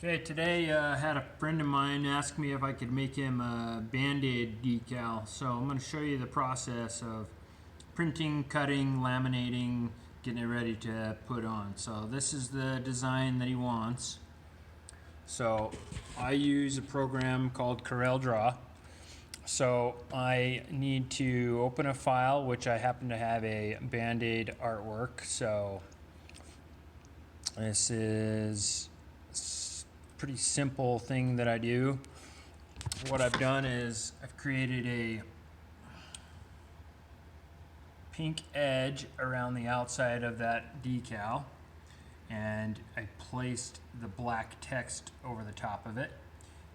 Okay, today I had a friend of mine ask me if I could make him a Band-Aid decal. So I'm going to show you the process of printing, cutting, laminating, getting it ready to put on. So this is the design that he wants. So I use a program called CorelDRAW. So I need to open a file, which I happen to have a Band-Aid artwork. So this is pretty simple thing that I do. What I've done is I've created a pink edge around the outside of that decal, and I placed the black text over the top of it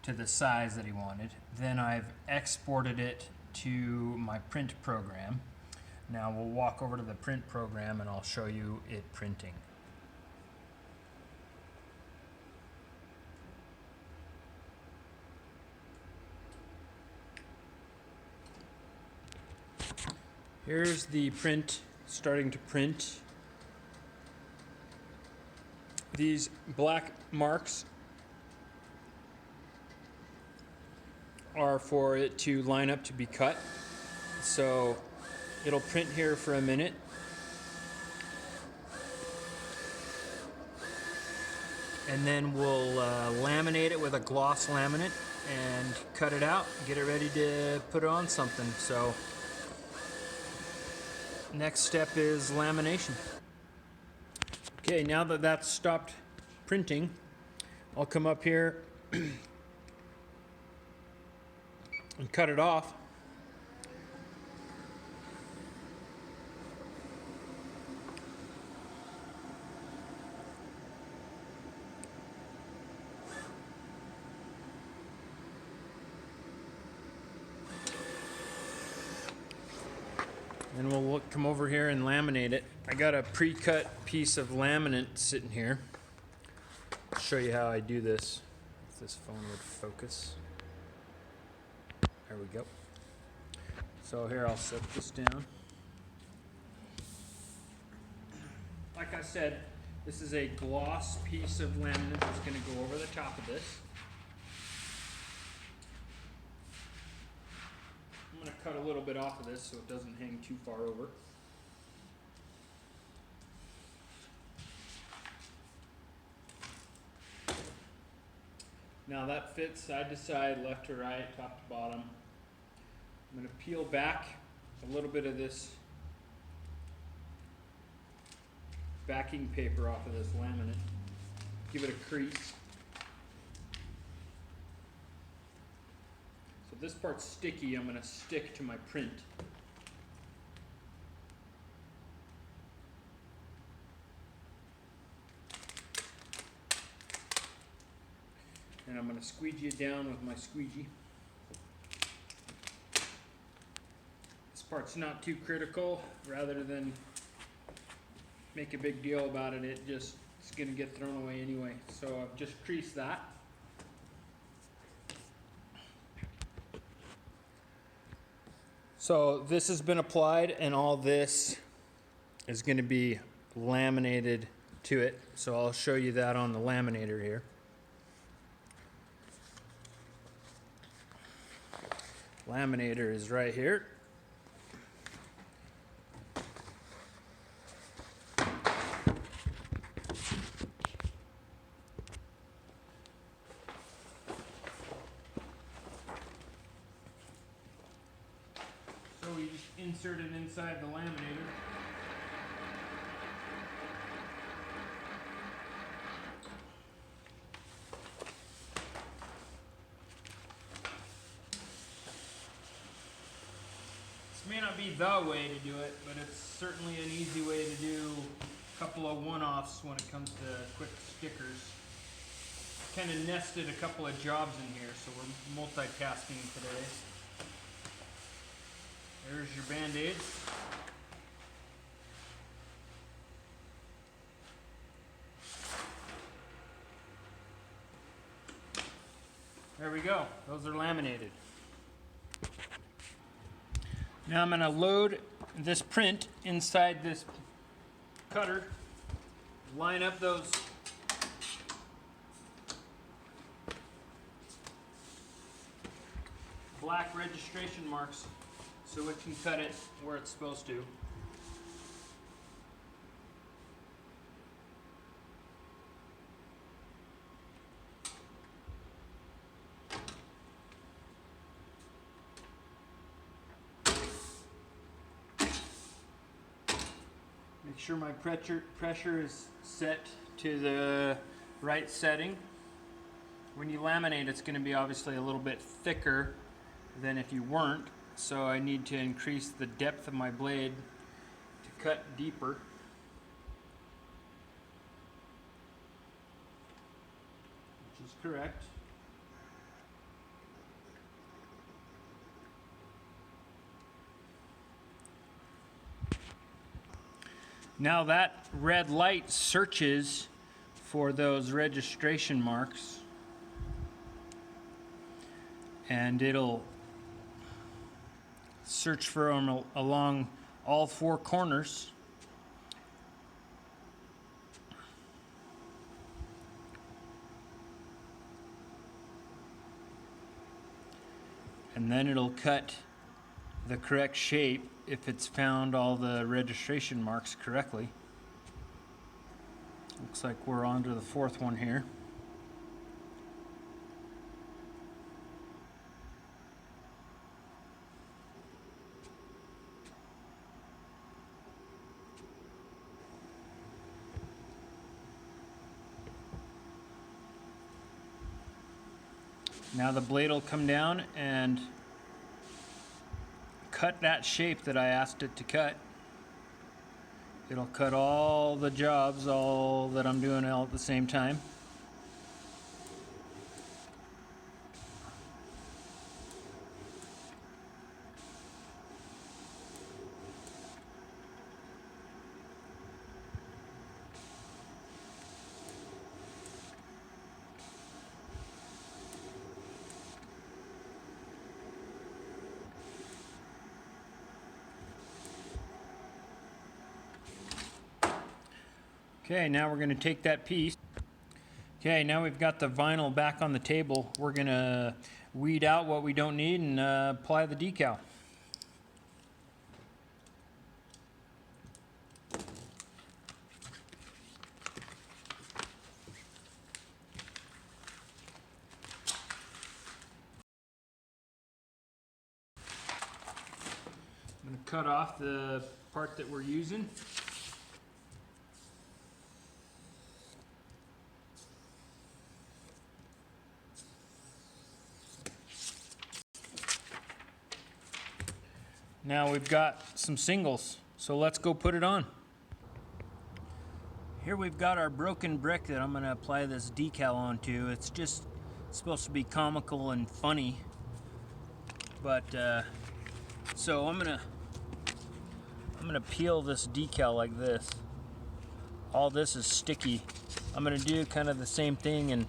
to the size that he wanted. Then I've exported it to my print program. Now we'll walk over to the print program and I'll show you it printing. Here's the print starting to print. These black marks are for it to line up to be cut. So it'll print here for a minute. And then we'll laminate it with a gloss laminate and cut it out, get it ready to put on something. So next step is lamination. Okay, now that that's stopped printing, I'll come up here and cut it off. And we'll come over here and laminate it. I got a pre-cut piece of laminate sitting here. I'll show you how I do this. If this phone would focus. There we go. So here, I'll set this down. Like I said, this is a gloss piece of laminate that's going to go over the top of this. I'm going to cut a little bit off of this so it doesn't hang too far over. Now that fits side to side, left to right, top to bottom. I'm going to peel back a little bit of this backing paper off of this laminate. Give it a crease. So this part's sticky, I'm going to stick to my print. And I'm going to squeegee it down with my squeegee. This part's not too critical. Rather than make a big deal about it, it's going to get thrown away anyway. So I've just creased that. So this has been applied and all this is going to be laminated to it. So I'll show you that on the laminator here. Laminator is right here. So we just insert it inside the laminator. This may not be the way to do it, but it's certainly an easy way to do a couple of one-offs when it comes to quick stickers. Kind of nested a couple of jobs in here, so we're multitasking today. There's your Band-Aids. There we go. Those are laminated. Now I'm going to load this print inside this cutter, line up those black registration marks so it can cut it where it's supposed to. Make sure my pressure is set to the right setting. When you laminate, it's going to be obviously a little bit thicker than if you weren't, so I need to increase the depth of my blade to cut deeper, which is correct. Now that red light searches for those registration marks, and it'll search for them along all four corners. And then it'll cut the correct shape if it's found all the registration marks correctly. Looks like we're on to the fourth one here. Now the blade will come down and cut that shape that I asked it to cut. It'll cut all the jobs, all that I'm doing all at the same time. Okay, now we're going to take that piece. Okay, now we've got the vinyl back on the table. We're going to weed out what we don't need and apply the decal. I'm going to cut off the part that we're using. Now we've got some singles, so let's go put it on. Here we've got our broken brick that I'm going to apply this decal onto. It's just supposed to be comical and funny, but so I'm gonna peel this decal like this. All this is sticky. I'm gonna do kind of the same thing and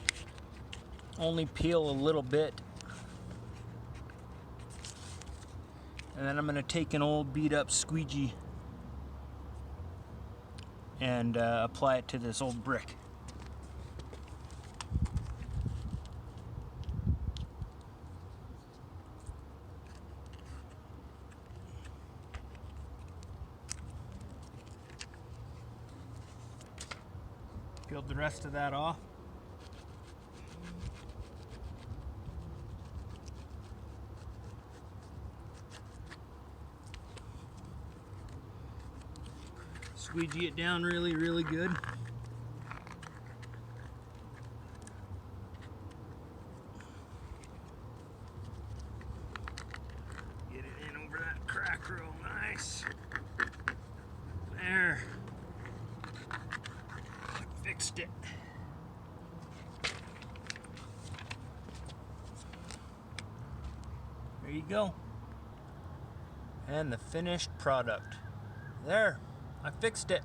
only peel a little bit. And then I'm going to take an old beat up squeegee and apply it to this old brick. Peel the rest of that off. Squeegee it down really, really good. Get it in over that crack real nice. There. Fixed it. There you go. And the finished product. There. I fixed it.